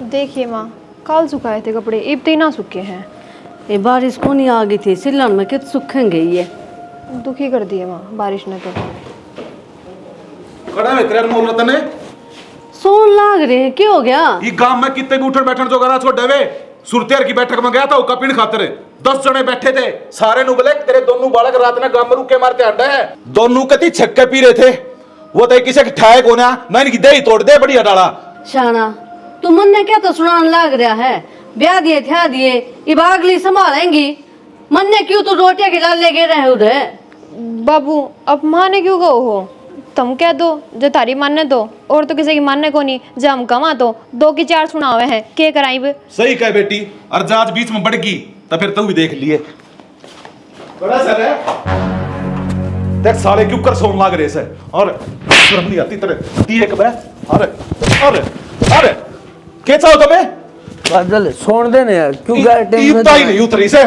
देखिए माँ, कल सुखाए थे कपड़े, अब तो ना सूखे हैं। ये बारिश को नहीं आ गई थी सिलन में कित सूखेंगे ये। दुखी कर दिए माँ बारिश ने तो। कड़ा में करन मोल रतन है सोन लाग रहे हैं, क्या हो गया? ये गांव में कितने भी उठन बैठन जो करा छोड़ देवे। सुरतेर की बैठक में गया था उसका पिंड खातिर 10 जने बैठे थे। सारे नु बोले तेरे दोनों बालक रात में गांव में रुके मारते अड्डा है। दोनों कति छक्के पी रहे थे। वो तो किसी ठाए को ना मैं इनकी दही तोड़ दे बढ़िया डाला। शाना तू मन ने क्या तो सुनान लाग रहा है? ब्याह दिए थे दिए ये बागली संभालेंगी। मन ने क्यों तो रोटियां खिला ले गए रहे उधर? बाबू अब माने क्यों गो हो? तुम कह दो जो तारी मानने दो, और तो किसी की मानने को नहीं। जब हम कमा तो 2 की 4 सुनावे हैं के कराई बे। सही कहे बेटी। और जांच बीच में बढ़ गई तो फिर तू भी देख लिए। बड़ा सर है देख साले क्यों कर सोन लाग रहे से और शर्म नहीं आती तेरे ती एक बे। अरे अरे अरे के चाहो तुम्हें? बादल छोड़ देने यार क्यों गए टेंशन इतना ही नहीं उतरी से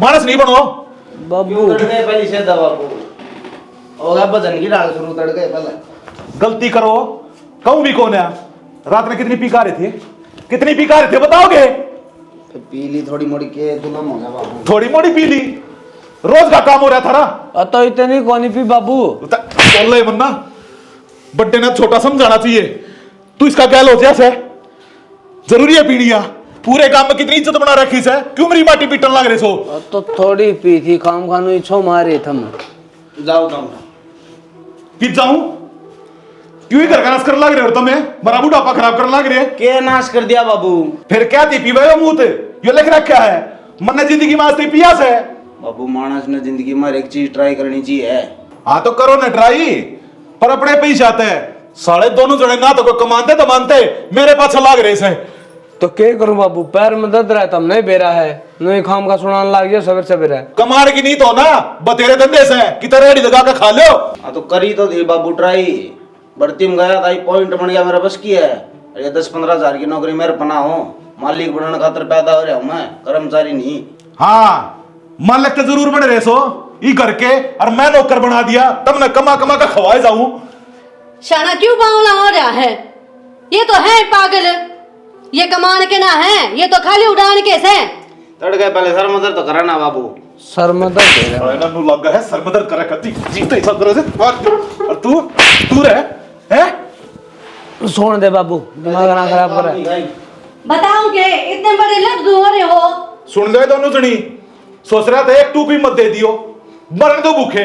मानस नहीं बनो बाबू। तड़के पहले से दवा को होगा भजन की डाल शुरू तड़के पहले। गलती करो कहूं भी कौन है? रात में कितनी पी रहे थे? कितनी पी रहे थे बताओगे? पीली थोड़ी मोड़ी के दुलम हो गया बाबू। थोड़ी मोड़ी पी ली। रोज का काम हो रहा था ना। तो इतनी कौन पी बाबू? बोल मन्ना बड्डे ने छोटा समझाना चाहिए। तू इसका क्या लो जैसे जरूरी है पीड़िया। पूरे काम में कितनी इज्जत बना रखी है। क्यों मेरी माटी पीटन लग रहे सो? तो थोड़ी पी थी काम खानो छो मारे थम। जाओ तुम फिर जाऊं क्यों ही घर का नाश कर लग रहे हो तुम्हें? बड़ा बुढ़ापा खराब कर लग रहे हैं। के नाश कर दिया बाबू? फिर क्या थी पीवे मुंह ते ये लिख रखा है मन ने जिंदगी में आस्ते पियास है। बाबू मानस ने जिंदगी में एक चीज ट्राई करनी चाहिए। हाँ तो करो ना ट्राई पर अपने पे ही जाते हैं। साले दोनों जने ना तो कोई कमाते तो मानते मेरे पास लाग रहे से। तो क्या करूं बाबू? पैर में दर्द रहा तम नहीं बेरा है नहीं खाम का सुनान लाग गया सवेर सवेरे। कमाने की नहीं तो ना बतेरे धंधे से कि तेरे रेडी लगा के खा लो। हाँ तो करी तो थी बाबू ट्राई। भर्ती में गया था पॉइंट बन गया मेरा बस की है। ये 10-15 हजार की नौकरी मेरे पना हो। मालिक बनने खातर पैदा हो रहा हूं मैं, कर्मचारी नहीं। हाँ मालिक तो जरूर बने रहे सो ई करके और मैं नौकर बना दिया तब मैं कमा कमा का खवाए जाऊं। शाना क्यों बावला हो रहा है? ये तो है पागल। ये कमान के ना है, ये तो खाली उड़ान के से। तड़के पहले सर मदर तो करा ना बाबू। सर में दर्द है यार। ना नु लग है सर में दर्द करे कती जीते ही सब तरह से। और तू रह है छोड़ दे बाबू दिमाग ना खराब करे। बताओगे इतने बड़े लफ्ज हो रहे हो? सुन ले दोनों जनी सोच रहा था एक टूपी मत दे दियो मरन दो भूखे।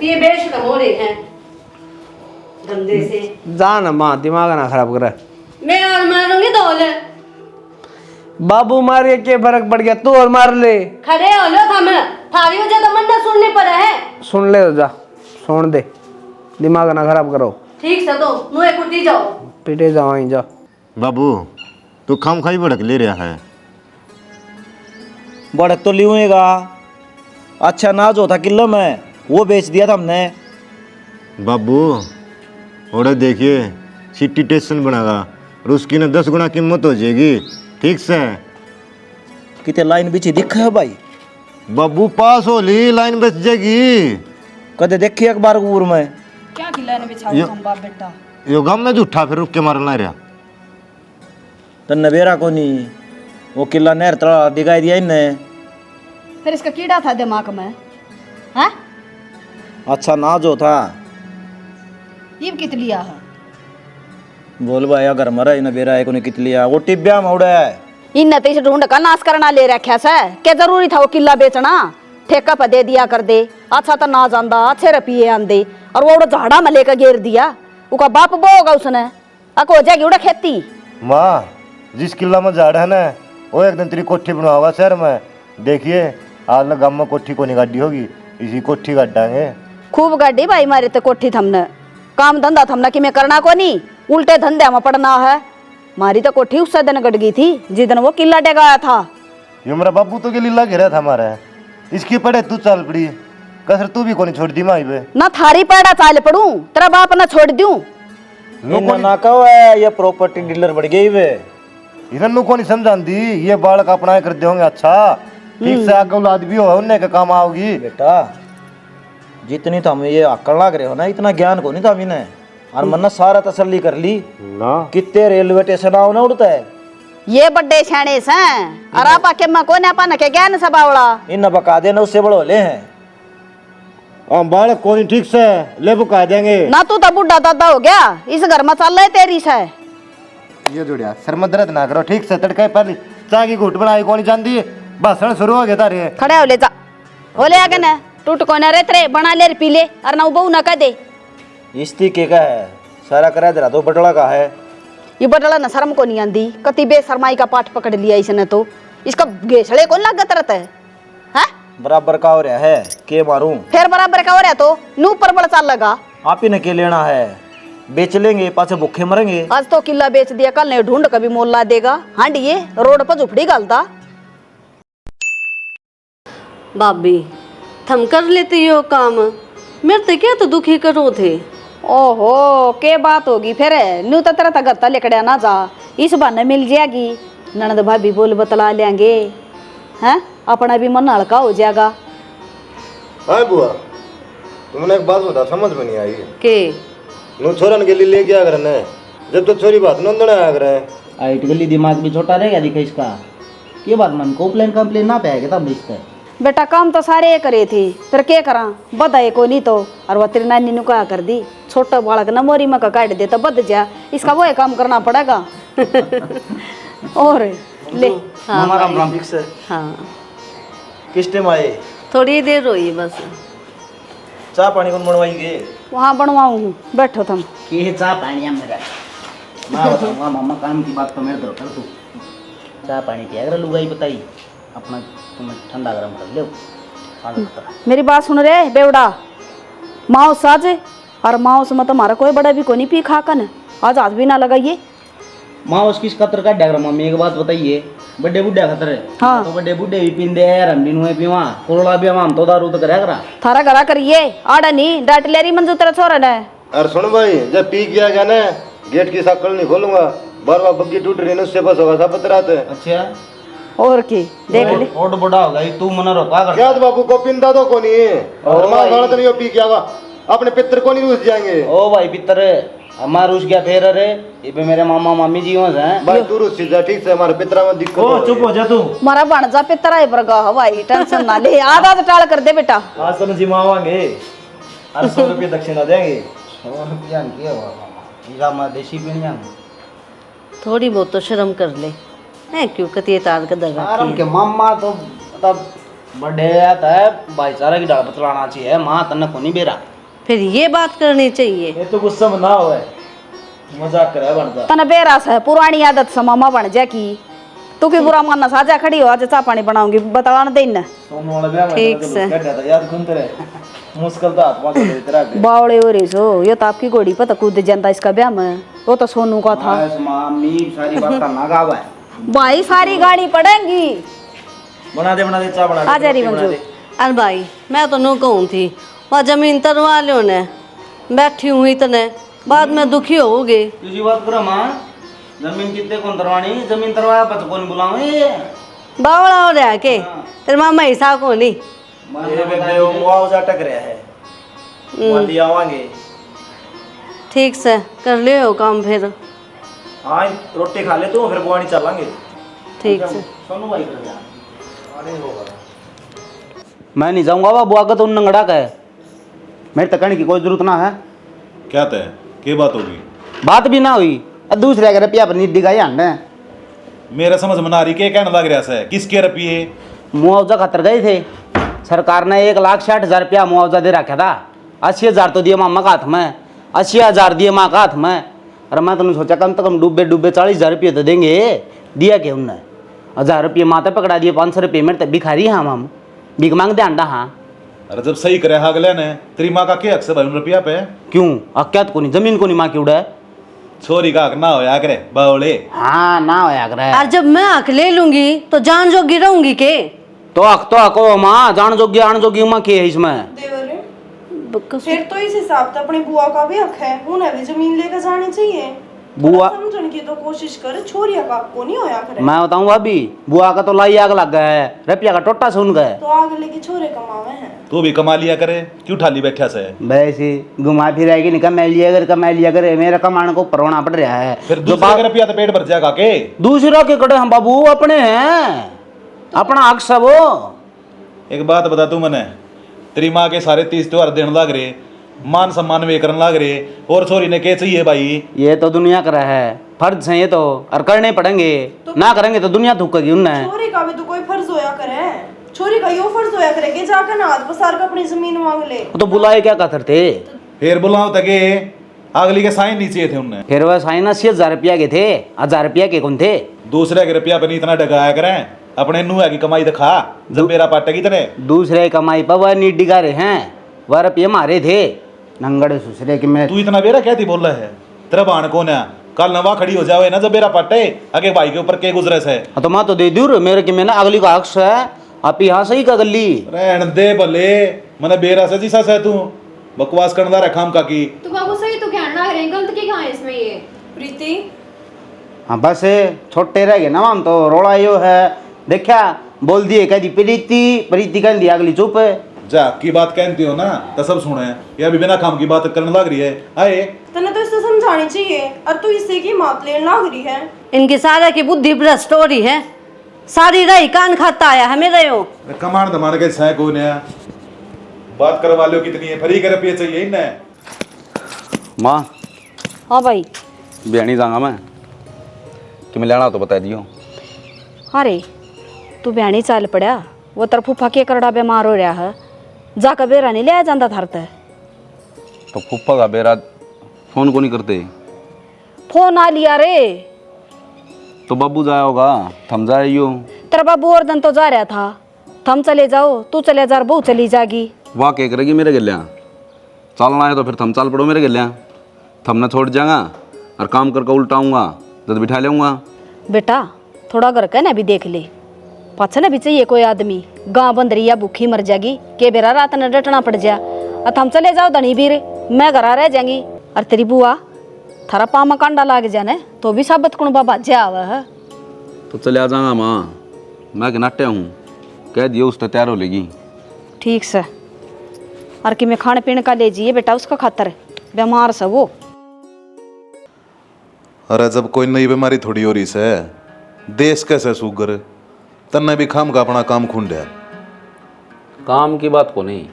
ये बेशरम हो रहे हैं धंधे से। जान मां दिमाग ना खराब करे। मैं और मारूंगी दौल। बाबू मारे के फर्क पड़ गया तू और मार ले। खड़े हो लो थम। थारी वजह तो मन ना सुनने पड़ा है। सुन ले तो जा छोड़ दे दिमाग ना खराब करो। ठीक से तो मुँह कुटी जाओ। पीटे जाओ वहीं जा। बाबू तू खाम खाई भड़क ले रहा है। भड़क तो लियूंगा। अच्छा नाज होता किलो में वो बेच दिया था हमने। बाबू और देखिए सिटी स्टेशन बनागा और उसकी ना 10 गुना कीमत हो जाएगी। ठीक से कितने लाइन बिछी दिखा है भाई? बाबू पास हो ली लाइन बच जाएगी। कदे देखी अखबार गुर में क्या खिलाने बिछाओ तुम बाप बेटा? यो गम में झूठा फिर रुक के मारना रहा। तो नवेरा को नहीं वो किला नहर तला दिखाई दिया इनने। फिर इसका कीड़ा था दिमाग में। हाँ अच्छा नाज हो था ये कित लिया है? बोल भाई अगर मरा ही नवेरा है कोने कित लिया वो टिब्या में उड़ा है। इन तो इस ढूंढ का नाश करना ले रखा से। क्या जरूरी था वो किला बेचना? ठेका पर दे दिया कर दे। अच्छा तो ना जानदा अच्छे रुपये आंदे और वो झाड़ा में लेकर घेर दिया। उसका बाप बोगा उसने अको हो जाएगी उड़ा खेती। माँ जिस किला में झाड़ है ना वो एक दिन तेरी कोठी बनवागा शहर में। देखिए आज ना गाँव में कोठी को नहीं गाड़ी होगी इसी कोठी गाड़ांगे। खूब गाड़ी भाई मारे तो कोठी थमने काम धंधा थमना कि मैं करना को नहीं उल्टे धंधे में पड़ना है। मारी तो कोठी उस दिन गड़ गई थी जिस दिन वो किला टेगाया था। ये मेरा बाबू तो के लीला घेरा था हमारा। इसकी पढ़े तू चल पड़ी कसर तू भी कोनी छोड़ दी माई पे ना थारी पैड़ा चाल पड़ू तेरा बाप ना छोड़ दूं। ना कहो है ये प्रॉपर्टी डीलर बढ़ गई वे। इन्होंने को नहीं समझान दी ये बालक अपना कर दे होंगे। अच्छा ठीक से आगे औलाद भी हो उन्हें का काम आओगी। बेटा जितनी तो हमें ये अक्ल लग रहे हो ना इतना ज्ञान को नहीं था इन्हें। और मन्ना सारा तसल्ली कर ली ना कितने रेलवे स्टेशन आओ ना उड़ता है ये बड्डे छाने से और आप आके मैं कोने अपन के ज्ञान से बावड़ा इन बका देना उससे बड़ो ले हैं हम बालक कोनी ठीक से ले बुका देंगे ना तू तो बुढ़ा दादा हो गया इस घर में चल रहे तेरी से ये जुड़िया सर में दर्द ना करो ठीक से तड़के पहले चाय की घुट बनाई कौन जानती है भाषण शुरू हो गया तारे खड़े हो ले जा हो ले आगे ना टूट को ना रे तेरे बना ले पी ले और ना बहु ना कह दे इस्ती के का है सारा करा दे रहा तो बटला का है ये बटला न शर्म को नहीं आंदी कति बेशरमाई का पाठ पकड़ लिया इसने तो इसका घेसड़े कौन लागत रहता है हैं? बराबर का हो रहा है के मारूं फिर बराबर का हो रहा तो नू पर बड़ा चाल लगा आप ही ने के लेना है बेच लेंगे पाछे भूखे मरेंगे आज तो किला बेच दिया कल ने ढूंढ कभी मोल ला देगा हांड ये रोड पर झुपड़ी गालता भाभी थम कर लेते यो काम मेरे तो क्या तो दुखी करो थे ओहो के बात होगी फिर नू तो तेरा तगरता लेकड़िया ना जा इस बहाने मिल जाएगी ननद भाभी बोल बतला लेंगे हैं अपना भी मन हल्का हो जाएगा हाँ बुआ तुमने एक बात बता समझ में नहीं आई के नू छोरन के लिए ले गया करने जब तो छोरी बात नंदन आया करे आइट गली दिमाग भी छोटा रहेगा दिखा इसका ये बात मन कंप्लेन कंप्लेन ना पे तब इसका बेटा काम तो सारे करे थे फिर क्या करा बधाए को नहीं तो और वह तेरी नानी ने कहा कर दी छोटा बालक न मोरी में का काट दे तो बद जा इसका वो काम करना पड़ेगा और ले हाँ हमारा भाई। राम फिक्स है हाँ किस टाइम आए थोड़ी देर हुई बस चाय पानी कौन बनवाएंगे वहाँ बनवाऊँ हूँ बैठो तुम के चाय पानी है मेरा मैं बताऊंगा मामा काम की बात तो मेरे दो कर तू चाय पानी पिया अगर लुगाई बताई अपना तुम्हें ठंडा गरम कर ले मेरी बात सुन रे बेवड़ा माओ साज और माओ से तुम्हारा कोई बड़ा भी को नहीं पी खाकन आज हाथ भी ना लगाइए माँ उसकी कतर का डागर मम्मी एक बात बताइए बड़े बुढ़े खतर है हाँ। तो बड़े बुढ़े भी पींदे यार हम भी नुए पीवा कोरोला भी हम तो दारू तो करे करा थारा घरा करिए आड़ा नहीं डांट ले रही मंजू तेरा छोरा ने और सुन भाई जब पी गया क्या ना गेट की शक्ल नहीं खोलूंगा बार बार बग्गी टूट रही है उससे बस होगा सब बतराते अच्छा और की देख ले ओट बड़ा होगा तू मना रोका कर क्या तो बाबू को पिंदा तो कोनी और मां भाई। गाना तो नहीं पी गया वा अपने पितर को नहीं रूस जाएंगे ओ भाई पितर हमार उस गया फेर रे ये पे मेरे मामा मामी जी वहां हैं भाई तू रूस जा ठीक से हमारे पितरा में दिक्कत ओ हो चुप हो जा तू मारा बन जा पे तेरा बरगा हवाई टेंशन ना ले आधा तो टाल कर दे बेटा आज तो जिमावांगे 800 रुपये दक्षिणा देंगे 100 रुपया की हुआ हीरा में देसी पीणिया थोड़ी बहुत तो शर्म कर ले है क्यों कती तार का दगा आराम के मामा तो मतलब बड़े आता है भाईचारा की डाल बतलाना चाहिए माँ तन्ने को नहीं बेरा फिर ये बात करनी चाहिए ये तो गुस्सा में ना होए मजाक करे बनता तने बेरास है पुरानी आदत से मामा बन जा की तू की बुरा मानना साजा खड़ी हो आज चा पानी बनाऊंगी बतला न देना सोनू वाला ब्याह में ठीक से। था याद घूमते रहे मुश्किल था हाथ पांच तेरा के बावड़े हो रही सो ये तो आपकी घोड़ी पर कूद जाता इसका ब्याह में वो तो सोनू का था बस मामी सारी बात ना गावा है भाई सारी गाड़ी पड़ेंगी बना दे चाय बना दे आ जा रही रोटी बना मंजू दे। अरे भाई मैं तो नो कहूँ थी वह जमीन तरवा लो ने बैठी हुई तने बाद में दुखी होगे तुझी बात करो माँ जमीन कितने कौन तरवानी जमीन तरवाया पत कौन बुलाऊं ये बावड़ा हो रहा के तेरे मामा हिसाब को नहीं ये बेबे वो मुआवजा टक रहा है वाली आवांगे ठीक से कर लियो काम फिर हाँ रोटी खा ले तू फिर बुआनी चलांगे ठीक से सोनू भाई कर जा मैं नहीं जाऊंगा बा बुआ का तो नंगड़ा का है मेरे तकने की कोई जरूरत ना है क्या तय के बात होगी बात भी ना हुई अब दूसरे अगर रुपया पर नहीं दिखाई हंड मेरा समझ में ना आ रही के कहने लग रहा है किसके रुपये मुआवजा खातर गए थे सरकार ने 1,60,000 रुपया मुआवजा दे रखा था 80,000 तो दिए मामा का हाथ में 80,000 दिए माँ का हाथ में और मैं तुमने सोचा कम से कम डूबे 40,000 रुपये तो देंगे दिया क्या उनने 1,000 रुपये माता पकड़ा दिए 500 रुपये मेरे तक भिखारी हाँ हम भीख मांगते अंडा हाँ अरे जब सही करे हागले ने तेरी माँ का क्या हक से भाई रुपया पे क्यों अक्यात को नहीं जमीन को नहीं माँ की उड़ा है छोरी का हक ना हो या करे बावले हाँ ना होया करे और जब मैं हक ले लूंगी तो जान जोगी रहूंगी के तो हक हो माँ जान जोगी आन जोगी माँ के है इसमें फिर तो इस हिसाब से अपनी बुआ का भी हक है उन्हें भी जमीन लेकर जानी चाहिए बुआ समझण की तो कोशिश कर, छोरिया का को नहीं होया करे। मैं बताऊं भाभी, बुआ का तो लाई आग लग गया है, रुपया का टोटा सुन गए। तो आग लेके छोरे कमावे हैं। तू भी कमा लिया करे, क्यों ठाली बैठा से? वैसे घुमा फिराएगी नहीं, कमा लिया कर मेरा कमाने को परवाना पड़ रहा है। फिर जो दूसरे बात का रुपया तो पेट भर जाएगा के। दूसरा के कड़े हम बाबू अपने हैं, अपना हक सब हो। एक बात बता तू मने, तेरी माँ के सारे 30 त्योहार देने लाग रहे, मान सम्मान वे करने लाग रहे, और छोरी ने क्या चाहिए भाई? ये तो दुनिया का है, फर्ज है ये तो, और करने पड़ेंगे। ना करेंगे तो दुनिया थूकेगी उन्हें। छोरी का भी तो कोई फर्ज होया करे। छोरी का यो फर्ज होया करे कि जाकर ना हाथ पसार कर अपनी जमीन मांग ले। तो बुलाए क्या कहते थे? फिर बुलाओ तके अगली के साइन नहीं चाहिए थे उन्हें। फिर वह साइन 80,000 रुपया के थे, 1000 रुपया के कौन थे? दूसरे के रुपया पर इतना डगाया करें, अपने नुआ की कमाई दिखा, जब मेरा पाटेगी तने। दूसरे कमाई पर वह नीड डिगा रहे हैं, वह रुपये मारे थे नंगड़े सुसरे के। मैं तू इतना बेरा कहती बोल रहा है? तेरा बाण कौन है? कल नवा खड़ी हो जावे ना जब मेरा पाटे, आगे भाई के ऊपर के गुजरे से। तो मैं तो दे दूर मेरे की, मैंने अगली का हक है, आप यहाँ सही का गली रहन दे भले, मैंने बेरा से जिसा से तू बकवास करना रहा खाम का की। तो बाबू सही तो क्या ना करें, गलत की कहाँ है इसमें ये? प्रीति हाँ बस छोटे रह गए ना हम तो, रोड़ा यो है देखा, बोल दिए कह दी प्रीति, प्रीति कह दी अगली चुप है। जा की बात कहती हो ना तो सब सुने, या भी बिना काम की बात करने लग रही है। आए तने तो इसे समझानी चाहिए, और तू इससे की मात लेने लाग रही है। इनकी सारा की बुद्धि भ्रष्ट हो रही है, सारी रही कान खाता आया हमें रहो। कमान दमान के सह कोई नया बात करवा लो, कितनी है फ्री कर रुपये चाहिए इन्हें। माँ हाँ भाई। बियानी जाऊंगा मैं, तुम्हें लेना तो बता दियो। अरे तू बयानी चाल पड़ा, वो तरफ फूफा के करड़ा बीमार हो रहा है, जाकर बेरा नहीं लिया जाता थारते। तो फूफा का बेरा फोन को नहीं करते? फोन आ लिया रे। तो बाबू जाया होगा, थम जाइयो। तेरा बाबू और दिन तो जा रहा था, थम चले जाओ, तू चले जा, बहू चली जागी। वाह क्या करेगी मेरे गलिया? चलना है तो फिर थम चल पड़ो मेरे गलिया, थम न छोड़ जाऊंगा और काम करके उल्टाऊंगा, जब बिठा लेऊंगा। बेटा थोड़ा घर का ना भी देख ले, पाछे ना भी चाहिए कोई आदमी, गाँव बंद रही या भूखी मर जाएगी, के बेरा रात न डटना पड़ जा। और थम चले जाओ धनी वीर, मैं घर रह जाएंगी। और तेरी बुआ थारा पामा कांडा लाग जाने तो भी साबत कुण बाबा जा आवा है। तो चले आ जाऊंगा माँ, मैं नाट्य हूँ, कह दियो उस तैयार हो लेगी। ठीक से, और कि मैं खाने पीने का ले जाइए बेटा, उसका खातर बीमार से वो। अरे जब कोई नई बीमारी थोड़ी हो रही से, देश कैसे सुगर, तन्ने भी खाम का अपना काम खून है। काम की बात को नहीं,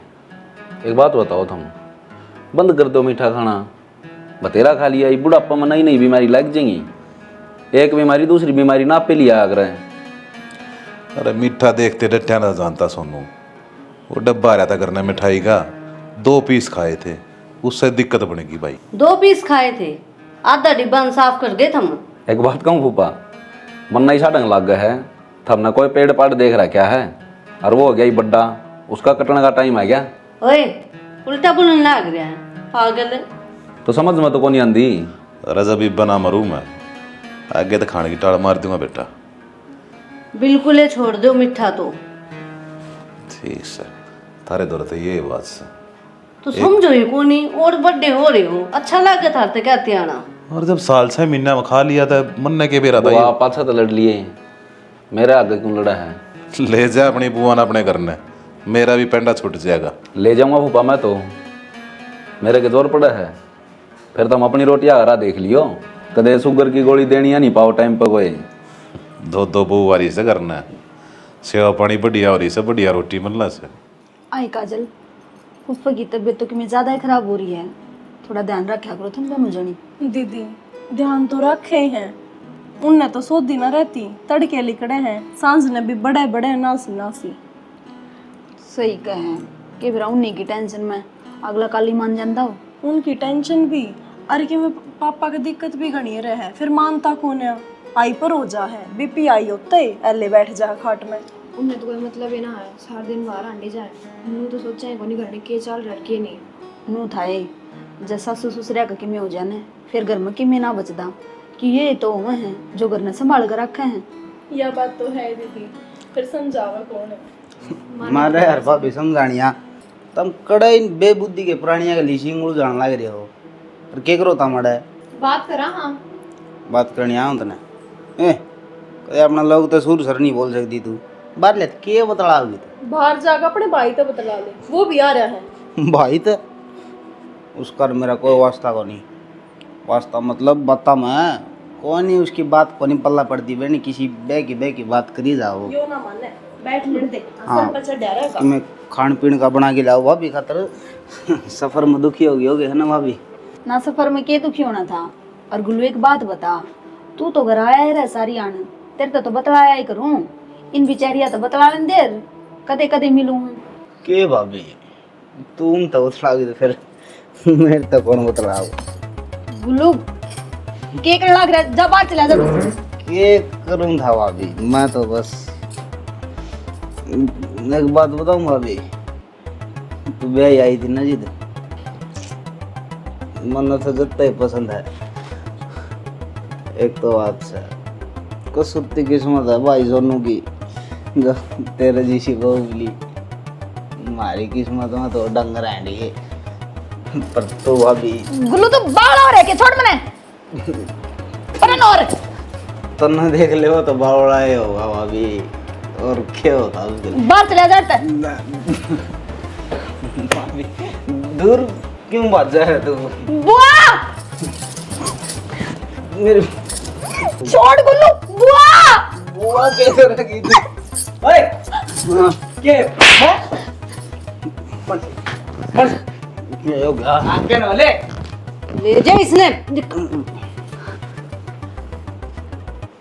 एक बात बताओ तुम, बंद कर दो मीठा खाना, बतेरा खा लिया, ये बुढ़ापा में नई नई बीमारी लग जाएंगी, एक बीमारी दूसरी बीमारी ना पे लिया आग रहे। अरे मीठा देखते डट्या ना जानता सोनू, वो डब्बा आ रहा था करने मिठाई का, 2 पीस खाए थे, उससे दिक्कत बनेगी भाई। 2 पीस खाए थे, आधा डिब्बा साफ कर गए थम। एक बात कहूँ फूफा, मन नहीं सा ढंग लग गया है, थम ना कोई पेड़ पाड़ देख रहा क्या है, और वो हो गया ही बड्डा, उसका कटने का टाइम आ गया। ओए उल्टा बोलने लग रहा है, पागल है। तो समझ में तो कौन आंदी। अरे जब भी बना मरू मैं, आगे तो खाने की टाड़ मार दूंगा बेटा। बिल्कुल ही छोड़ दो मीठा तो। ठीक है, थारे दौर तो ये बात से। तो समझो ही को नहीं, और बर्थडे हो रहे हो, अच्छा लगे था तो कहते आना। और जब साल 6 महीना में खा लिया था, मन ने के बेरा था बुआ पाछा तो लड़ लिए, मेरे आगे क्यों लड़ा है? ले जा अपनी बुआ ने अपने करने, मेरा भी पेंडा छूट जाएगा। ले जाऊंगा फूफा मैं तो, मेरे के जोर पड़ा है, फिर तुम अपनी रोटियां हरा देख लियो, कदे शुगर की गोली देनी है नहीं पाओ टाइम पर कोई। 2 बहू वारी से करना है, सेवा पानी बढ़िया हो रही से, बढ़िया रोटी मिलना से। आई काजल, फूफा की तबीयत तो कि मैं ज़्यादा ही खराब हो रही है, थोड़ा ध्यान रखा करो तुम दोनों जनी। दीदी ध्यान तो रखे हैं, उनने तो 100 दिन रहती, तड़के लिकड़े हैं, सांझ ने भी बड़े बड़े नासी नासी। सही कहे कि फिर उन्हीं की टेंशन में अगला काली मान जाता हो। उनकी टेंशन भी, अरे कि मैं पापा की दिक्कत भी घनी रहे, फिर मानता कौन है, आई पर हो जा है, बीपी आई होता ही एले बैठ जा खाट में। उन्हें तो कोई मतलब ही ना है, सारा दिन बाहर आंडी जाए, उन्होंने तो सोचा है कोनी घर में के चाल रखे नहीं। नू थाए जैसा ससुसरिया का किमें हो जाने, फिर घर में किमें ना बचदा कि ये तो वह हैं जो घर ने संभाल कर रखे हैं। यह बात तो है दीदी, फिर समझावा कौन है। मारे यार भाभी समझानिया, तुम कड़े बेबुद्धि के प्राणिया के लीसिंग उड़ जान लग रहे हो, और के करो तमड़े बात करा हाँ, बात करनी आऊँ तने कदे अपना लोग तो सुर सर नहीं बोल सकती तू बाहर ले के बतलाओगी तू बाहर जाकर अपने भाई तो बतला ले, वो भी आ रहा है। भाई तो उसका मेरा कोई वास्ता को नहीं। वास्ता मतलब बता मैं कौन नहीं उसकी बात को नहीं पल्ला पड़ती बहनी किसी बे की बात करी जाओ। यो ना माने बैठ लेने दे, हाँ। सर पर चढ़ रहेगा। कि मैं खान पीन का बना के लाओ भाभी खातर सफर में दुखी होगी है ना भाभी। ना सफर में के दुखी होना था। और गुल्लू एक बात बता, तू तो घर आया ही रह सारी आन, तेरे तो बतलाया ही करूं। इन बिचारिया तो बतला लें देर कदे कदे मिलूं। के भाभी तुम तो उतलाओगी तो फिर मेरे तो कौन उतलाओ। गुल्लू के कर लग रहा है, जा बाहर चला जा। के करूँ था भाभी मैं तो बस एक बात बताऊं भाभी, तू ब्याह आई थी ना जिद मन तो जितना ही पसंद है। एक तो बात से कसुत्ती किस्मत है भाई सोनू की जो तेरे जैसी को मिली। हमारी किस्मत में तो डंगर है पर तो भाभी गुल्लू तो बाल और है के छोड़ मने परन और तन्ने देख ले वो तो बावड़ा ही होगा भाभी और क्या होता उसके लिए। बाहर चला जाता भाभी दूर क्यों भाग जाए तू बुआ। मेरे छोड़ गुल्लू बुआ। बुआ कैसे रखी तू ओए के है बस ये हो गया आके ना ले ले जा इसने।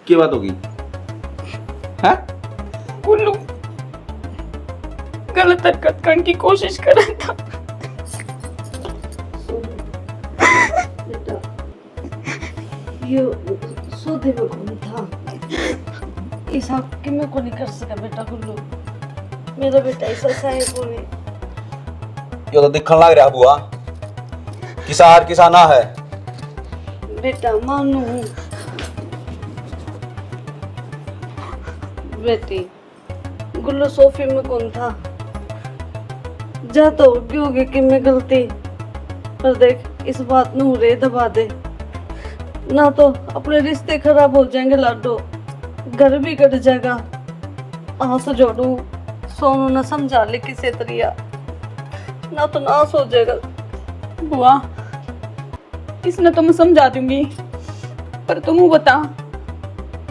क्या बात होगी? हैं गुल्लू गलत हरकत करने की कोशिश कर रहा था। ये सोते में कौन था? इस हक के मैं को नहीं कर सका बेटा गुल्लू। मेरा बेटा ऐसा साहे को नहीं। ये तो दिखने लग रहा बुआ किसा हार किसा ना है। बेटा मानू बेटी गुल्लू सोफे में कौन था? जा तो होगी कि मैं गलती पर देख इस बात नू रे दबा दे ना तो अपने रिश्ते खराब हो जाएंगे लाडो, घर भी कट जाएगा। आंसू जोड़ू सोनू ना समझा ले किसी तरिया ना तो नाश हो जाएगा। बुआ इसने तो मैं समझा दूंगी, पर तुम बता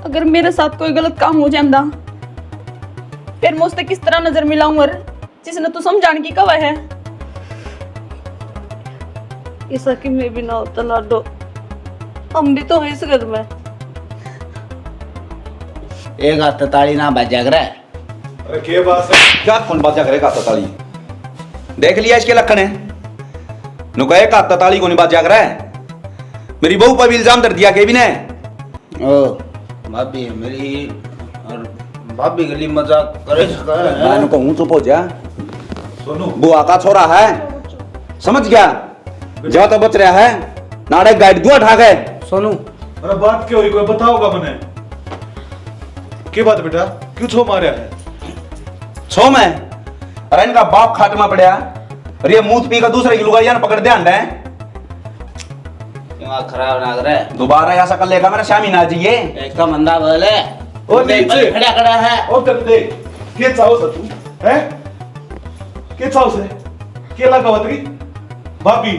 अगर मेरे साथ कोई गलत काम हो जाता फिर मैं उससे किस तरह नजर मिलाऊं और जिसने तू समझाने की कवा है। ऐसा कि मैं भी ना होता लाडो, हम भी तो हैं इस घर में। एक हाथ ताली ना बजा कर अरे के बात है? क्या कौन बात करेगा ताली? देख लिया इसके लक्षण है नुका का ताली को नहीं बात जाग रहा है। मेरी बहू पर भी इल्जाम कर दिया के भी ने। ओ भाभी मेरी और भाभी गली मजाक करे मैं कहूँ चुप हो जा। सोनू बुआ का छोरा है समझ गया जब तो बच रहा है नाड़े गाइड दुआ उठा गए। सोनू अरे बात क्यों हुई कोई बताओगा मैंने? के बात बेटा क्यों छो मारा है? छो में अरे इनका बाप खाटमा पड़ा और ये मुंह पी का दूसरे की लुगाइया ने पकड़ दे अंडे दिमाग खराब ना करे। दोबारा ऐसा कर लेगा मेरा शामी ना जी ये एक का मंदा बोले ओ नीचे खड़ा खड़ा है। ओ दत्ते के चाहो से तू हैं? के चाहो से के लगा वतरी भाभी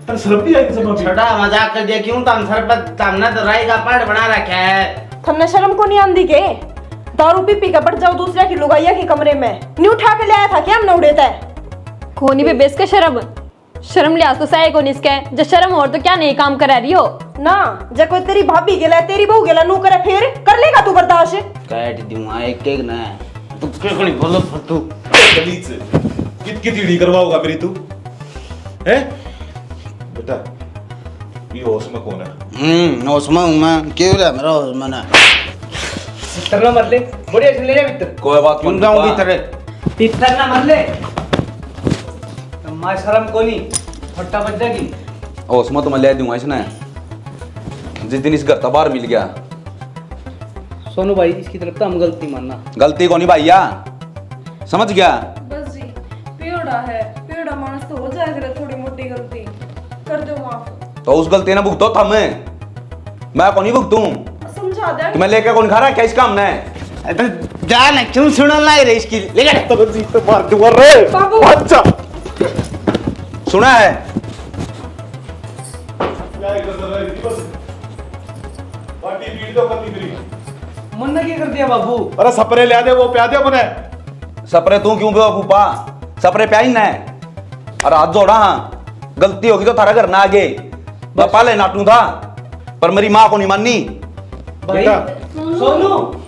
तर शर्म नहीं आई सब भाभी? छोटा मजाक कर दिया क्यों? तम सर पर तमने तो राई का पड़ बना रखा है। थमने शर्म को नहीं आंदी के? दारू पी का पड़ जाओ दूसरे की लुगाइया के कमरे में नहीं उठा के ले आया था क्या? हम न उड़ेता है खोनी पे बेस के शर्म शर्म लिहाज तो सही को नहीं इसके जब शर्म और तो क्या नहीं काम करा रही हो ना। जब कोई तेरी भाभी गेला तेरी बहू गेला नू करे फिर कर लेगा तू बर्दाश्त? काट दूंगा एक एक ना तू क्यों नहीं बोलो तू गली से कितनी टीड़ी करवाओगा मेरी तू हैं? बेटा ये होश में कौन है? उसमें हूँ मैं क्यों रहा मेरा उसमें ना तरना मर ले बढ़िया से ले जा भीतर कोई बात क्यों जाऊँ भीतर? भीतर ना मर ले मां शर्म को नहीं फट्टा बच जाएगी। और उसमें तो मैं ले दूंगा इसने जिस दिन इस घर तबार मिल गया। सोनू भाई इसकी तरफ तो हम गलती मानना। गलती को नहीं भैया समझ गया। बस जी पेड़ा है पेड़ा मानस तो हो जाएगा थोड़ी मोटी गलती कर दो माफ। तो उस गलती ने भुगतो था मैं मैं कौन ही भुगतूं? समझा दे। तुम्हें लेके कौन खा रहा है क्या इस काम ने? तो जा ना, क्यों सुनने लग रही इसकी? लेकर तो जी तो मार दूंगा रे। अच्छा सुना है? पार्टी पीट दो कभी मेरी। मन ने क्या कर दिया बाबू? अरे सपरे ले दे, वो प्या दे अपने। सपरे तू क्यों बेवकूफा? सपरे प्याई न अरे हाथ जोड़ा। हाँ गलती होगी तो थारा घर ना आगे। मैं पहले नाटू था पर मेरी माँ को नहीं माननी। भाई सोनू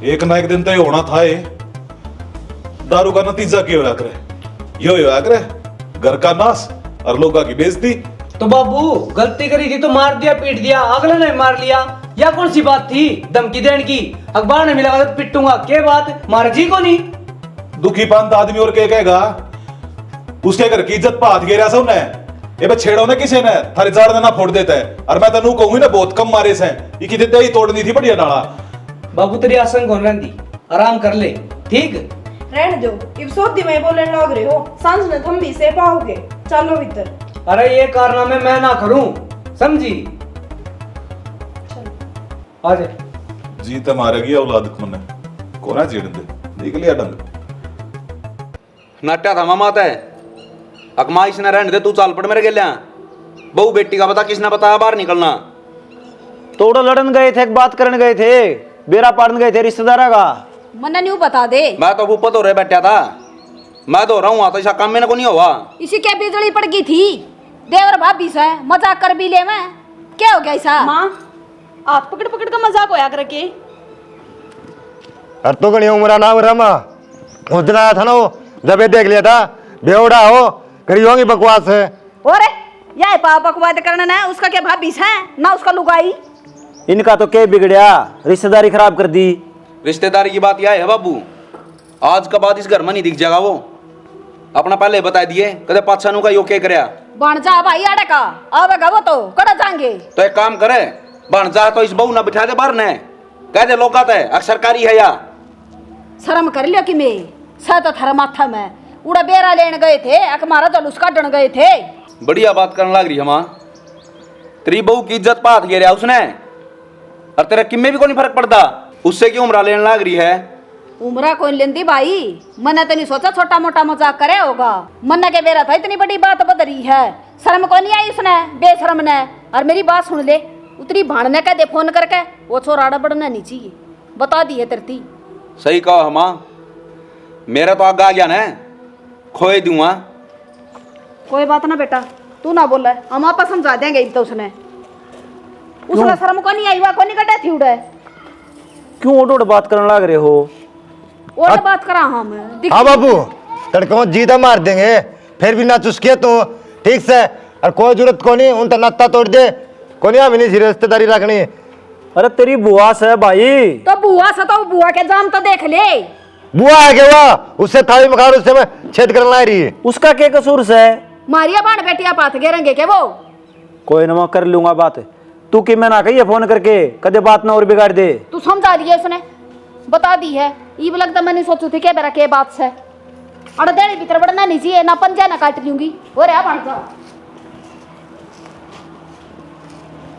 एक ना एक दिन तो ये होना था। ये दारू का नतीजा क्या होया करे? ये होया करे घर का नाश और लोगों की बेइज्जती। तो बाबू गलती करी थी तो मार दिया पीट दिया, अगले ने मार लिया, या कौन सी बात थी धमकी देने की? अखबार ने मिला तो पिटूंगा, क्या बात मार जी को नहीं? दुखी पंत आदमी और क्या कहेगा? उसके घर की इज्जत पात गिरा सब ने। ये बे छेड़ो ना किसी ने, थारे जार देना फोड़ देता है। और मैं तनु कहूंगी ना बहुत कम मारे से ये की दे ही तोड़नी थी बढ़िया डाला। बाबू तेरी आसन कौन रही, आराम कर ले ठीक। रहने दो, इब सोती में बोलने लग रहे हो। सांझ ने तुम भी से पाओगे। चलो भीतर। अरे ये कारनामे मैं ना करूं, समझी? आ जा। जीत मारेगी औलाद को ने कोना छेड़ दे देख लिया डंग। नाट्या था मामा है अकमा इसने रहने दे, तू चाल पड़ मेरे गेलिया। बहू बेटी का बता किसने बताया बाहर निकलना? तोड़ो लड़न गए थे, एक बात करने गए थे, बेरा पाड़न गए थे रिश्तेदारा का। मन्ना न्यू बता दे। मैं तो ऊपर तो रह बैठा था। मैं तो रहा तो ऐसा काम मैंने को नहीं हुआ। इसी के बिजली पड़ गई थी। देवर भाभी से मजाक कर भी ले मैं। क्या हो गया ऐसा? माँ आप पकड़ पकड़ का मजाक होया कर के। और तो गणी उम्र ना रमा उस दिन आया था ना वो, जब ये देख लिया था बेवड़ा हो करी होंगी बकवास है। ओरे यह बकवाद करना ना, उसका क्या भाभी है ना उसका लुगाई। इनका तो क्या बिगड़िया, रिश्तेदारी खराब कर दी। रिश्तेदारी की बात यह है बाबू, आज का बाद इस घर में नहीं दिख जाएगा वो। अपना पहले बता दिए कदे पाछानू का यो क्या करया। बन जा भाई आड़े का आवेगा वो तो कड़ा जाएंगे। तो एक काम करे बन जा तो इस बहू ना बिठा दे बाहर ने, कह दे लोग सरकारी है या। शर्म कर लियो कि मैं सत थर माथा में उड़ा बेरा लेने गए थे, हमारा जलूस काटने गए थे। बढ़िया बात करने लग रही है माँ। तेरी बहू की इज्जत पात गिरा उसने, और तेरे किम्मे भी कोई नहीं फर्क पड़ता। उससे क्यों उम्र लेने लग रही है? उम्र कोई लेंदी भाई, मन्ने तो नहीं सोचा छोटा मोटा मजाक करे होगा। मन्ने के बेरा था इतनी बड़ी बात बदरी है, शर्म को नहीं आई उसने बेशरम ने। और मेरी बात सुन ले, उतरी भाड़ने का दे फोन करके वो छोराड़ा बढ़ना नहीं चाहिए, बता दी है तरती। सही कहा माँ, मेरा तो आग आ गया ना, खोए दूंगा। कोई बात ना बेटा, तू ना बोला, हम आपस समझा देंगे। तो उसने शर्म को नहीं आई, वह को नहीं कटे थी उड़े। क्यों ओड बात करने लग रहे हो? और बात करा हम। हाँ बाबू तड़कों जीता मार देंगे, फिर भी ना चुसके तू ठीक से। और कोई जरूरत को नहीं उन नाता तोड़ दे, को नहीं हमें नहीं रिश्तेदारी रखनी। अरे तेरी बुआ से भाई। तो बुआ से तो बुआ के जाम तो देख ले। बुआ है क्या हुआ? उससे थाली मखार उससे मैं छेद करने ला रही है। उसका क्या कसूर से? मारिया बाण बेटिया पाथ गेरेंगे के वो। कोई ना कर लूंगा बात। तू कि मैं ना कही फोन करके कदे बात ना और बिगाड़ दे। तू समझा दिया उसने, बता दी है। ये लगता मैंने सोचू थी क्या मेरा के बात से अड़ देने भीतर बढ़ना नहीं चाहिए ना, पंजा ना काट लूंगी। और है बन जा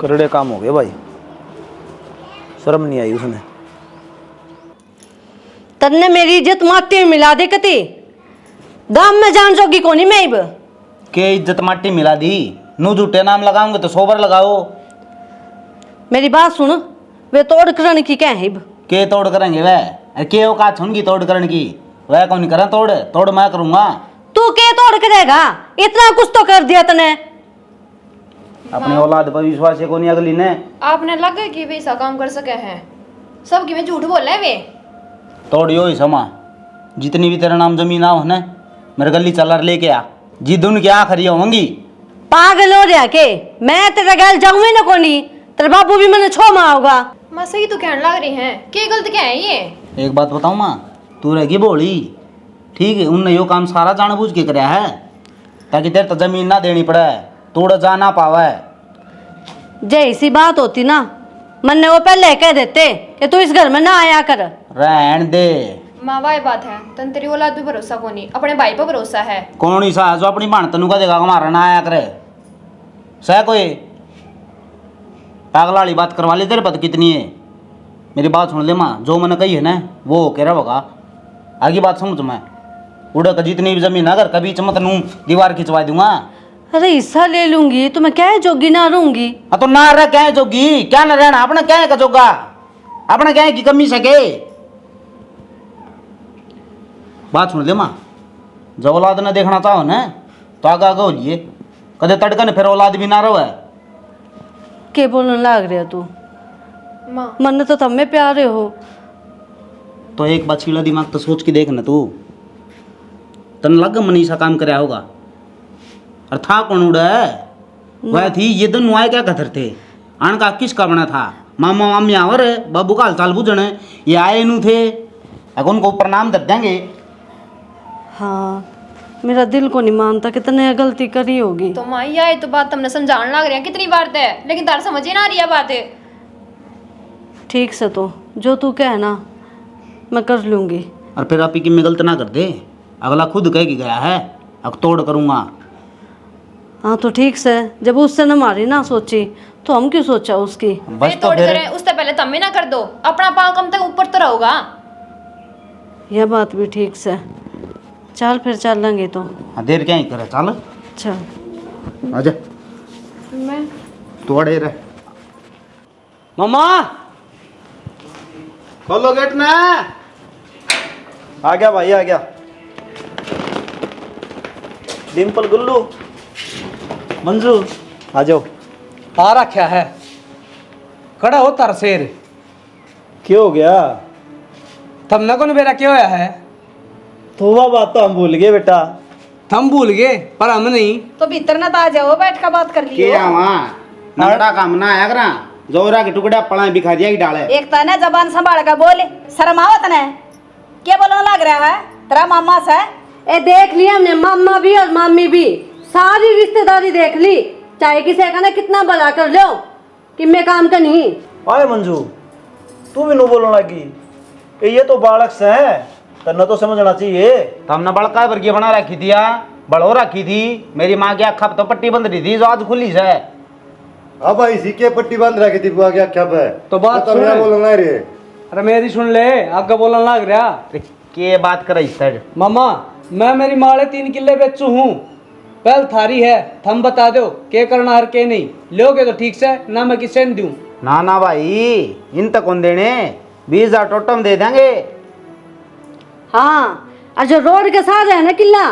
करड़े काम हो गए भाई, शर्म नहीं आई उसने। तन्ने मेरी इज्जत माटी में मिला दे कती दाम में जान जोगी कोनी मैं इब के इज्जत माटी मिला दी। नू झूठे नाम लगाओगे तो सोबर लगाओ। मेरी बात सुन, वे तोड़ करने की क्या है इब? के तोड़ करेंगे वह? के औकात सुन की तोड़ करने की? वह कौन करें तोड़? तोड़ मैं करूंगा। तू के तोड़ करेगा? इतना कुछ तो कर दिया तने। अपने औलाद पर विश्वास है कोनी अगली ने। आपने लगा कि वे ऐसा काम कर सके हैं? सब कि मैं झूठ बोल रहे वे। तोड़ियो ही समा, जितनी भी तेरा नाम जमीन आओ ना मेरे गली चलर लेके आ, जिदुन की आखिरी होंगी। पागल हो रहा के? मैं तेरा गल जाऊंगी ना कोनी, तेरा बाबू भी मैंने छो माँ होगा। माँ सही तो कहने लग रही हैं, क्या गलत क्या है ये? एक बात बताऊं माँ, तू रहेगी बोली ठीक है, उनने यो काम सारा जानबूझ के कराया है ताकि तेरे तो जमीन ना देनी पड़े, तोड़ जा ना पावे। जैसी बात होती ना मन्ने वो पहले कह देते कि तू इस घर में ना आया कर। रहन दे। माँ वाह बात है तन तेरी औलाद पे भरोसा को नहीं अपने भाई पर भरोसा है। कौन ही सा जो अपनी भाण तनु का देगा हमारा ना आया करे सह कोई पागल वाली बात करवा ले तेरे पता कितनी है। मेरी बात सुन ले माँ, जो मैंने कही है ना वो कह रहा होगा। आगे बात समझ मैं उड़ा का जितनी भी जमीन अगर कभी चमत नू दीवार खिंचवा दूंगा। अरे हिस्सा ले लूंगी तो मैं क्या है जोगी ना रहूंगी। हाँ तो ना रह क्या है जोगी, क्या ना रहना अपना क्या है का जोगा, अपना क्या है की कमी सके। बात सुन ले माँ, जब औलाद ने देखना चाहो ना तो आगे आगे हो लिए कदे तड़कन फिर औलाद भी ना रहो है। के बोलने लाग रहा तू, माँ मन तो तब में प्यारे हो। तो एक बात छीला दिमाग तो सोच के देख ना तू, तन लग मनीषा काम कराया होगा और था कौन उड़ा है वह थी ये दोनों आए क्या कथर थे आन का किसका बना था मामा मामी और बाबू का हालचाल बुझने ये आए नू थे अगर उनको प्रणाम कर देंगे। हाँ मेरा दिल को नहीं मानता कितने गलती करी होगी। तो माँ ये तो बात तुमने समझाने लग रही है कितनी बार ते लेकिन तार समझ ही ना आ रही है बात है। ठीक से तो जो तू कहे ना मैं कर लूंगी। और फिर आप ही की में गलत ना कर दे, अगला खुद कह के गया है अब तोड़ करूँगा। हाँ तो ठीक से जब उससे न मारी ना सोची तो हम क्यों सोचा उसकी। बस ये तो तोड़ फिर करे उससे पहले तुम ही ना कर दो, अपना पाँव कम तक ऊपर तो रहोगा। यह बात भी ठीक से, चल फिर चलेंगे तो। हाँ देर क्या ही करे चल चल आजा मैं तू अड़े रह। मामा खोलो गेट ना। आ गया भाई आ गया। डिम्पल गुल्लू मंजू आ जाओ। आ रखा है खड़ा हो तार शेर। क्या हो गया? थमना को मेरा क्या होया है? थोड़ा बात तो हम भूल गए बेटा। थम भूल गए पर हम नहीं। तो भीतर ना आ जाओ, बैठ कर बात कर लियो। क्या वहाँ नंगड़ा काम ना आया करा, जोरा के टुकड़ा पड़ा बिखा दिया की डाले। एक तना जबान संभाल कर बोले, शर्म आवत ने क्या बोलने लग रहा है तेरा मामा से। ए देख लिया हमने मामा भी और मामी भी, सारी रिश्तेदारी देख ली, चाहे किसी का ना कितना बड़ा कर लो कि मैं काम का नहीं। आए मंजू तू भी नो बोलने लगी, ये तो बालक से है तन्ना तो समझना चाहिए। हमने बड़का वर्गीय बना रखी थी, बड़ो रखी थी। मेरी माँ की आँख तो पट्टी बंद रही थी जो आज खुली से। अब इसी के पट्टी बांध रखी थी बुआ क्या क्या है तो बात सुन बोलना रे। अरे मेरी सुन ले, आगे बोलने लग रहा। के बात करे सर मामा मैं मेरी माले 3 किले बेचू हूँ, पहल थारी है, थम बता दो के करना हर के नहीं लोगे तो ठीक से ना मैं किसे न दूं। ना ना भाई इन तक कौन देने, 20,000 टोटम दे देंगे। हाँ और जो रोड के साथ है ना किला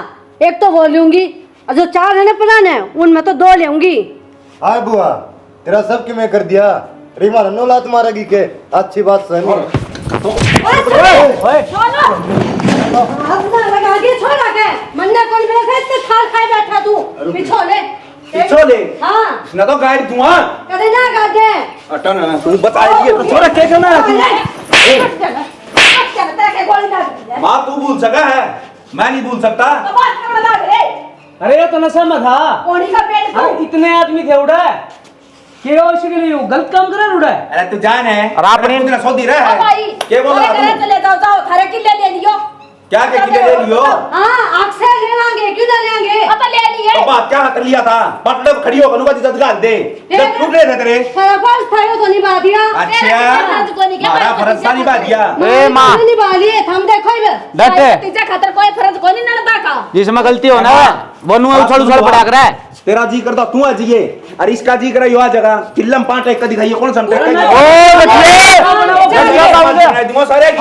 एक तो वो लूंगी, और जो 4 है ना पुराने उनमें तो 2 लूंगी। आए बुआ तेरा सब क्यों मैं कर दिया, रीमा रन्नो लात मारेगी के अच्छी बात सहनी। लगा के छोड़ा के मन्ना कौन मेरे से इतने थाल खाए बैठा तू पिछोले पिछोले हाँ ना तो गाड़ी दूंगा कदे ना काटे अटन तू बताएगी तो छोरा क्या करना है। माँ तू भूल सका है, मैं नहीं भूल सकता। अरे ये तो नशा में था। पेट इतने आदमी थे उड़ा के इसके लिए गलत काम करा उड़ा। अरे तू जान है और आपने इतना सौदी रहा है क्या बोल रहा तू? चले जाओ जाओ थारे किले ले लियो। क्या क्या किले ले लियो? हाँ आपसे ले लेंगे क्यों ना लेंगे। अब ले लिए अब बात क्या कर लिया था, पटले खड़ी होकर नुका इज्जत गाल दे जब टूट रहे थे तेरे। सरपंच था यो तो निभा दिया। अच्छा मारा फरज था निभा दिया। ए माँ निभा लिए हम देखो इधर बैठे तीजा खातर कोई फर्ज कोई नहीं नड़ता का। जिसमें गलती हो ना वो नु उछल उछल पड़ा कर है। तेरा जी करता तू आज ये और इसका जी करे यो आ जगह किल्लम 5 एक का दिखाइए कौन समझे ओ दूंगा सारे की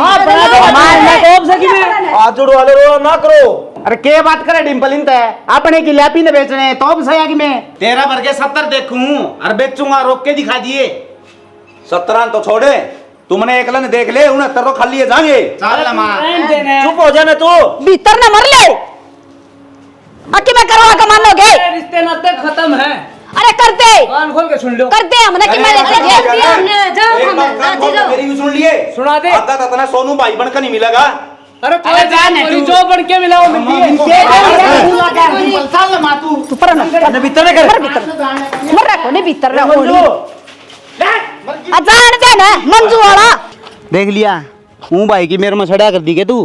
आज जोड़ वाले रो ना करो। अरे के बात करे डिम्पल इन अपने की लैपी ने बेचने तो अब सही में 13 भर के 70 देखूं और बेचूंगा रोक के दिखा दिए। 17 तो छोड़े तुमने एक लन देख ले 69 तो खाली है जाएंगे। चल ना मां चुप हो जाना तू। भीतर न मर ले अके मैं करवा का मान लोगे। रिश्ते नाते खत्म है। अरे करते कान खोल के सुन लो। करते हमने कि मैं मेरी भी सुन लिए सुना दे। आधा ततना सोनू भाई बनकर नहीं मिलेगा। अरे कोई जाने तू जो बन के मिला वो मिलती है। चल मां तू तू पर न भीतर न कर मर रखो ने भीतर रखो अजान दे ना मंजू वाला देख लिया हूँ भाई की मेरे में छड़ा कर दी के तू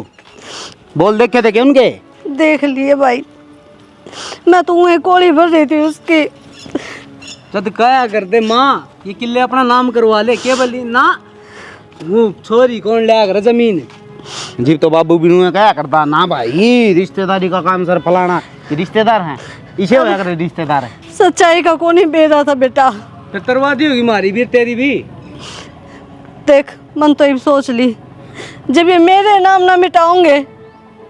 बोल देखे थे क्या उनके? देख लिए भाई, मैं तो एक गोली भर देती उसकी। जब क्या करते माँ, ये किले अपना नाम करवा ले के बली ना, वो छोरी कौन ले कर जमीन। जी तो बाबू बिनू में क्या करता ना भाई, रिश्तेदारी का काम सर फलाना, ये रिश्तेदार हैं, इसे होया करे रिश्तेदार है। सच्चाई का कौन ही बेरा था बेटा। टक्करवादी होगी मारी भी तेरी भी। देख मन तो ये सोच ली, जब ये मेरे नाम ना मिटाओगे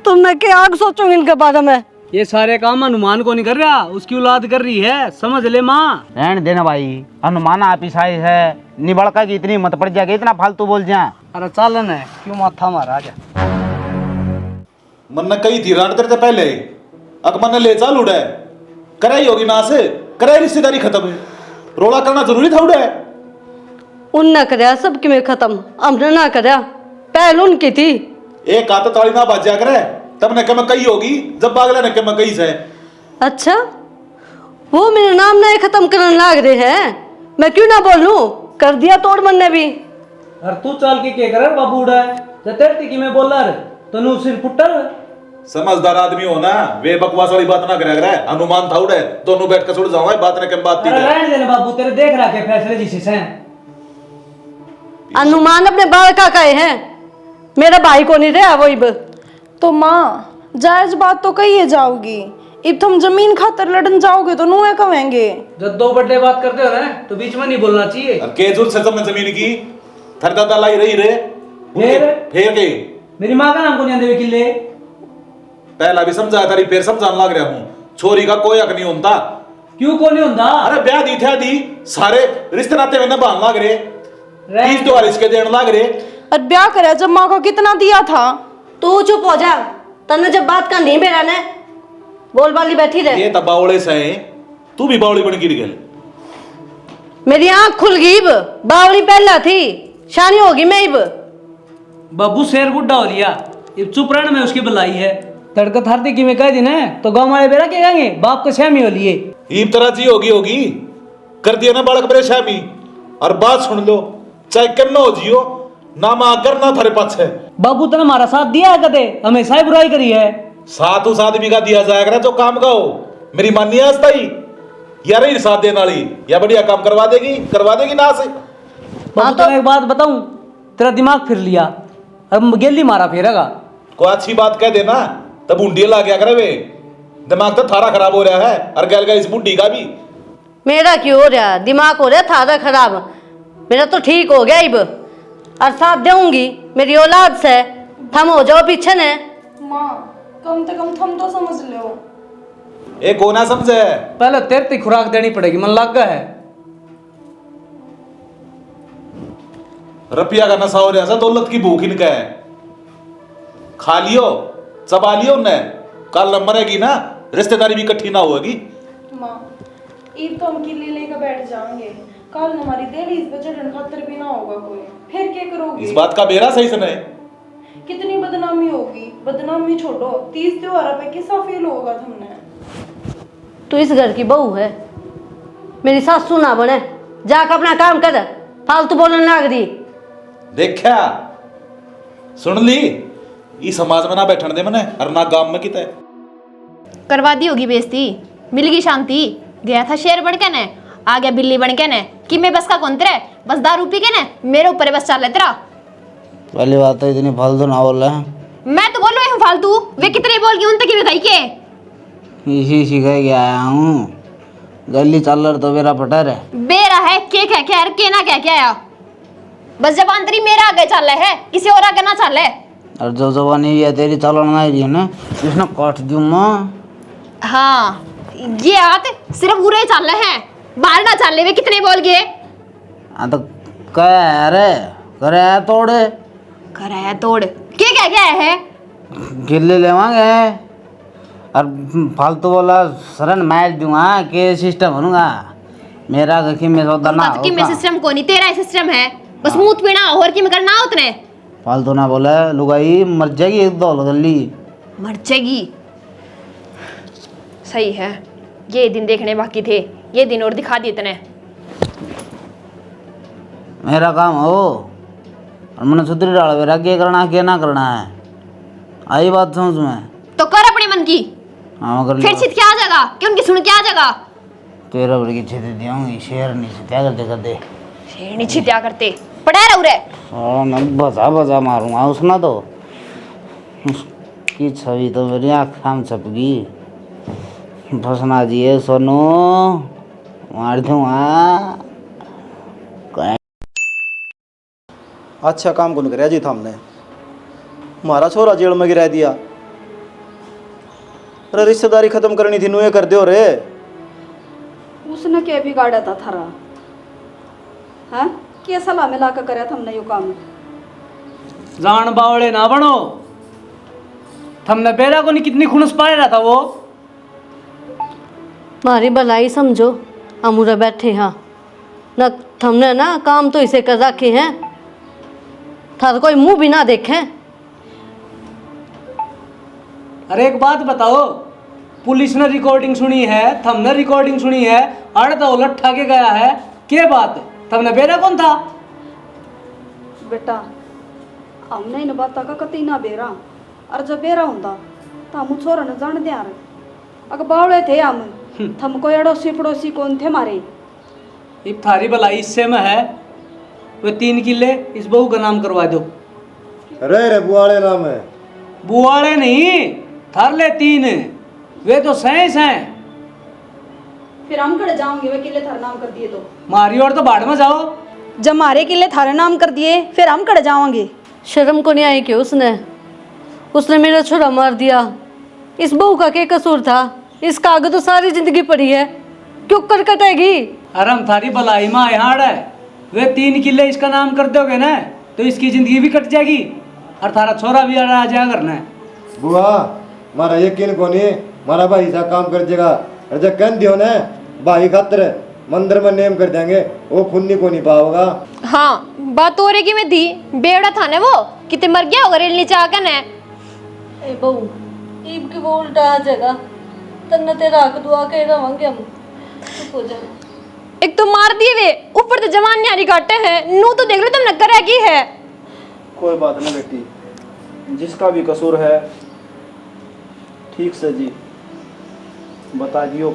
तो मैं क्या आग सोचूंगी इनके बारे में। ये सारे काम अनुमान को नहीं कर रहा, उसकी औलाद कर रही है, समझ ले माँ। रहने देना भाई, अनुमान आप ही साइज है, निबड़का की इतनी मत पड़ जाएगी, इतना फालतू बोल जाए। अरे चालन है, क्यों माथा मारा जा। मन ने कही थी रात तेरे से पहले, अक मन ने ले चाल उड़े, कराई होगी ना से, कराई रिश्तेदारी खत्म है, रोला करना जरूरी था उड़े। उनने कराया सबकी में खत्म, हमने ना कराया, पहल उनकी थी। एक हाथ ताली ना बाजा करे, तब ने कम कही होगी, जब बागला ने कम कही से। अच्छा, वो मेरे नाम ना खत्म करने लाग रहे हैं, मैं क्यों ना बोलूं, कर दिया तोड़ मन ने भी। अरे तू चाल के करे बाबू उड़ा है, जतेरती की मैं बोला रे, तनु सिर पुट्टर। समझदार आदमी हो ना, वे बकवास वाली बात ना करे, अनुमान था उड़े, दोनों बैठ कर सुड़ जाओ, बात ने कम बात थी। अरे रहने देना बाबू, तेरे देख रहा के फैसले जिसे से। अनुमान अपने बाल का कहे हैं, मेरा भाई को नहीं रहा वही। तो माँ जायज बात तो कही है जाओगी, अब तुम जमीन खातर लड़न जाओगे तो नुए कहेंगे। जब दो बड़े बात करते हो ना तो बीच में नहीं बोलना चाहिए। अब के जुल से तुमने जमीन की थर दादा लाई रही रे, फेर के मेरी माँ का नाम को नहीं आते किले। पहला भी समझाया था, फिर समझाने लग रहा हूँ, छोरी का कोई हक नहीं होता। क्यों को नहीं होता? अरे ब्याह दी थे दी, सारे रिश्ते नाते में बहान लग रहे, 30 त्योहार इसके देने लग रहे। और ब्याह करे जब माँ को कितना दिया था। तू चुप हो जा, तने जब बात का नहीं बेरा ने बोल वाली बैठी रहे। ये तब बावड़े से तू भी बावड़ी बन गिर गई। मेरी आंख खुल गई, बावली पहला थी, शानी होगी मैं इब। बाबू शेर बुढ़ा हो लिया, ये चुप रहने में उसकी भलाई है। तड़का थारती की में कह दी ना तो गांव वाले बेरा क्या कहेंगे, बाप को श्यामी हो लिए। ईब तरह जी होगी कर दिया ना बालक बड़े श्यामी। और बात सुन लो, चाहे कन्नो हो जियो ना मां करना थारे पाछे। बाबू तने हमारा साथ दिया है कदे, हमेशा ही बुराई करी है। साथ उस आदमी का दिया जाएगा जो काम का हो। मेरी मानी आज तई यार ही साथ देने वाली या बढ़िया काम करवा देगी ना से। बाबू तो एक बात बताऊं, तेरा दिमाग फिर लिया, अब गेली मारा फेरेगा। कोई अच्छी बात कह देना तब ऊंडी ला गया करे वे, दिमाग तो थारा खराब हो रहा है और गैल इस बुढ़ी का भी। मेरा क्यों हो रहा, दिमाग हो रहा थारा खराब, मेरा तो ठीक हो गया इब। और साथ दूंगी मेरी औलाद से, थम हो जाओ पीछे ने। माँ कम से कम थम तो समझ लो। एक कोना समझे, पहले तेरे की खुराक देनी पड़ेगी, मन लग गया है। रुपया का नशा हो रहा है, दौलत की भूख इनका है। खा लियो चबा लियो ने, कल न मरेगी ना, रिश्तेदारी भी इकट्ठी ना होगी। माँ ईद तो हम किले लेकर बैठ जाएंगे, कल हमारी देरी इस पे चढ़न खातर भी ना होगा कोई, फिर क्या करोगे? इस बात का बेरा सही से नहीं। कितनी बदनामी होगी, बदनामी छोड़ो, 30 त्योहार पे किसा फील होगा तुमने। तू इस घर की बहू है, मेरी सासू ना बने, जाकर अपना काम कर, फालतू बोलने लग रही। देखा सुन ली, इस समाज में ना बैठने दे मने और ना गांव में किते। करवा दी होगी बेइज्जती, मिल गई शांति। गया था शेर बन के ने, आ गया बिल्ली बन के ने, कि मैं बस का कौन तेरे, बस दारू पी के ने मेरे ऊपर बस चल तेरा। पहली बात तो इतनी फालतू ना बोल रहे हैं। मैं तो बोल रही हूँ फालतू, वे कितने बोल गई उन तक बताई के। इसी सिखा के आया हूँ, गली चालर तो मेरा पटर है। बेरा है के कह के यार, के ना कह के आया, बस जबान तेरी मेरा आगे चल रहा है, किसी और आगे ना चल है। और जो जबानी है तेरी चलन ना रही है ना, इसने काट दूँ माँ। हाँ ये हाथ सिर्फ बुरे चल रहे हैं, बाहर ना चल रहे, वे कितने बोल गए। हाँ तो क्या रे, करे तोड़े कराया तोड़ के कह के आया है, गिल्ले लेवांगे और फालतू बोला सरन मैच दूंगा के सिस्टम बनूंगा मेरा गखी में सौदा ना कि मैं सिस्टम को नहीं, तेरा सिस्टम है, बस मुंह पीना और की में करना उतने। फालतू ना बोले, लुगाई मर जाएगी एक दौल गली, मर जाएगी। सही है, ये दिन देखने बाकी थे, ये दिन और दिखा दिए इतने। मेरा काम हो और मैंने सुधरी डाल मेरा क्या करना क्या ना करना है। आई बात समझ में? तो कर अपने मन की, हाँ कर फिर छित क्या जगह कि उनकी सुन क्या जगह। तेरा बड़ी छित दियाऊंगी, शेर नहीं छित्या करते शेर नहीं छित्या करते, पड़ा रहू रे। मैं बजा बजा मारूंगा उसना तो, उसकी छवि तो मेरी आँखों में छप गई। फसना जी है सोनू, मार दूंगा। अच्छा काम कौन कराया जी था हमने, हमारा छोरा जेल में गिरा दिया। अरे रिश्तेदारी खत्म करनी थी, नुए कर दो रे। उसने क्या बिगाड़ा था थारा? हाँ, क्या सलाह में लाकर कराया था हमने यो काम? जान बावड़े ना बनो, थमने बेरा को नहीं कितनी खुनस पाए रहा था वो। मारी भलाई समझो, अमूरा बैठे हाँ न, थमने ना काम तो इसे कर रखे हैं, थारा कोई मुंह भी ना देखे। अरे एक बात बताओ, पुलिस ने रिकॉर्डिंग सुनी है, थमने रिकॉर्डिंग सुनी है, अड़ तो लट्ठा के गया है, क्या बात? थमने बेरा कौन था? बेटा हमने इन बात का कती ना बेरा, और जब बेरा होता तो हम छोरा न जान दिया। अगर बावड़े थे हम, थम कोई अड़ोसी पड़ोसी कौन थे मारे? अब थारी भलाई इससे में है, वे 3 किले इस बहू का नाम करवा दो। रे बुआड़े नाम है। बुआड़े नहीं, थार ले 3, वे तो सैंस हैं। फिर हम कड़े जाओगे, वे किले थारा नाम कर दिए तो? मारी और तो बाढ़ में जाओ। जब हमारे किले थारे नाम कर दिए फिर हम कड़े जाओगे? शर्म को नहीं आई कि उसने मेरा छोरा मार दिया। इस बहू का क्या कसूर था? इसका आगे तो सारी जिंदगी पड़ी है, क्यों कर कटेगी? अरे हम थारी भलाई में हाड़ है, वे 3 किले इसका नाम कर दोगे ना तो इसकी जिंदगी भी कट जाएगी और थारा छोरा भी आ जाएगा करना है। बुआ मारा यकीन को नहीं, मारा भाई सा काम कर देगा। और जब कह दियो ना भाई खातर मंदिर में नेम कर देंगे, वो खुन्नी को नहीं पाओगा। हाँ बात तो की में थी, बेवड़ा था ना वो, कितने मर गया होगा रेल नीचे आकर ने। ए बहू, ईब की वो उल्टा आ जाएगा, तन्ने तेरा हक दुआ के रवांगे हम। चुप हो जा। एक तो मार दिए वे, ऊपर तो जवान न्यारी काटे हैं, नू तो देख लो तुमने करा की है। कोई बात नहीं बेटी, जिसका भी कसूर है ठीक से जी बता दियो,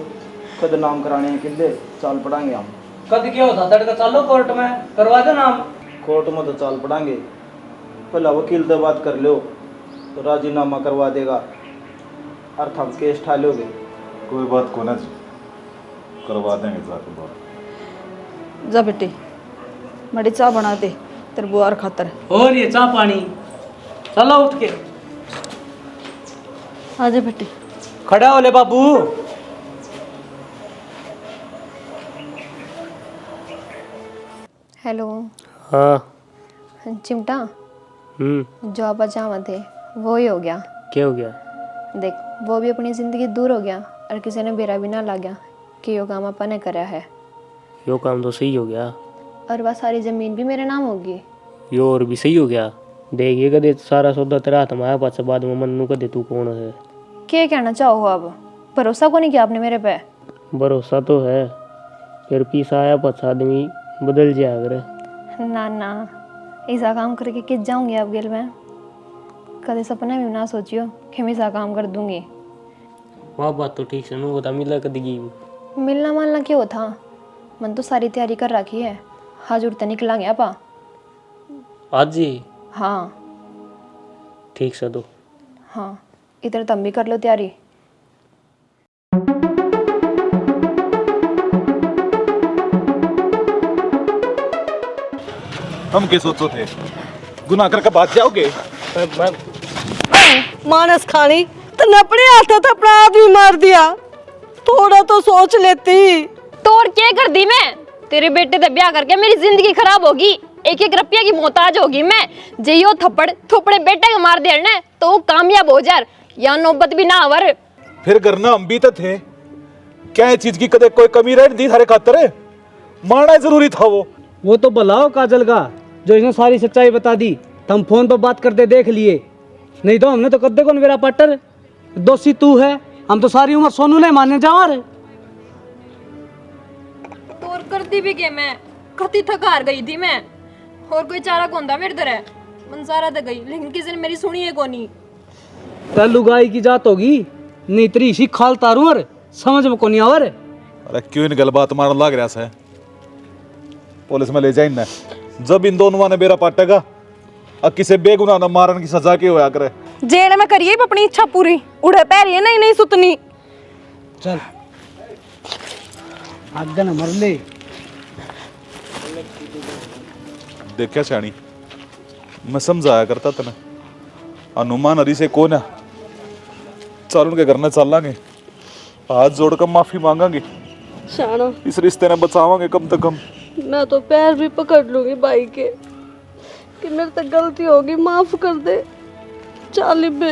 कद नाम कराने के लिए चाल पड़ांगे हम। कद क्या होता तड़का चलो कोर्ट में करवा दो नाम। कोर्ट में तो चाल पड़ांगे, पहला वकील से बात कर लो तो राजीनामा करवा देगा और हम केस ठा लोगे। कोई बात को ना जी, करवा देंगे जाके बात। जा बेटे मड़ी चाय बना दे तेरे बुआर खातर। और ये चाह पानी, चलो उठ के आजा बेटे। खड़ा हो ले बाबू। हेलो। हाँ। चिमटा, जो आप जावा थे वो ही हो गया। क्या हो गया? देख वो भी अपनी जिंदगी दूर हो गया और किसी ने बेरा भी ना ला गया कि यो काम अपन ने करा है। यो काम तो सही हो गया, और वह सारी जमीन भी मेरे नाम होगी। यो और भी सही हो गया। देखिए कदे सारा सौदा तेरा हाथ में आया, पास बाद में मन्नू कदे तू कौन है? क्या कहना चाहो हो? अब भरोसा को नहीं किया आपने मेरे पे? भरोसा तो है, फिर पीसा आया पास आदमी बदल जाया करे। ना ना, ऐसा काम करके किस जाऊंगी आप गेल में? कदे सपना भी ना सोचियो कि मैं ऐसा काम कर दूंगी। वह बात तो ठीक से नु बता, मिला कदगी मिलना मालना क्यों था? मन तो सारी तैयारी कर रखी है, हाजुर तो निकला गया पा। आज ही? हाँ ठीक से दो। हाँ इधर तुम भी कर लो तैयारी। हम क्या सोचो थे, गुनाह करके बात जाओगे? मानस खानी तने अपने हाथों तो अपना आदमी मार दिया, थोड़ा तो सोच लेती। तोड़ क्या कर दी मैं? तेरे बेटे से ब्याह करके मेरी जिंदगी खराब होगी, 1-1 रुपया की मोहताज होगी मैं। जियो थप्पड़ थोपड़े बेटे को मार दे ने तो वो कामयाब हो जा, या नौबत भी ना आवर। फिर करना हम भी तो थे, क्या है चीज की कदे कोई कमी रह दी थारे खातर? मारना जरूरी था वो तो भलाओ काजल का जो इसने सारी सच्चाई बता दी। हम फोन पर बात करते देख लिए, नहीं तो हमने तो कद्दे कौन मेरा पार्टनर दोषी तू है। हम तो सारी उम्र सोनू ने माने जावा रे। तोड़ कर दी भी के मैं कति थक हार गई थी मैं, और कोई चारा कौन था मेरे तरह? मन सारा तो गई लेकिन किसी ने मेरी सुनी है कोनी। तो लुगाई की जात होगी, नहीं तेरी इसी खाल तारू और समझ में को नहीं आवर। अरे क्यों इन गलबात मारने लग रहा है? पुलिस में ले जाए ना, जब इन दोनों ने बेरा पाटेगा और किसे बेगुनाह न मारन की सजा के होया करे। जेल में करिए अपनी इच्छा पूरी, उड़े पैर नहीं नहीं सुतनी। चल आगे न मर ले। देखा शानी, मैं समझाया करता तने, अनुमान हरी से कौन है, चल उनके घर में चल लांगे, हाथ जोड़कर माफी मांगांगे, शाना इस रिश्ते ने बचावांगे कम से कम। मैं तो पैर भी पकड़ लूंगी भाई के कि मेरे से गलती होगी, माफ कर दे। चाली बे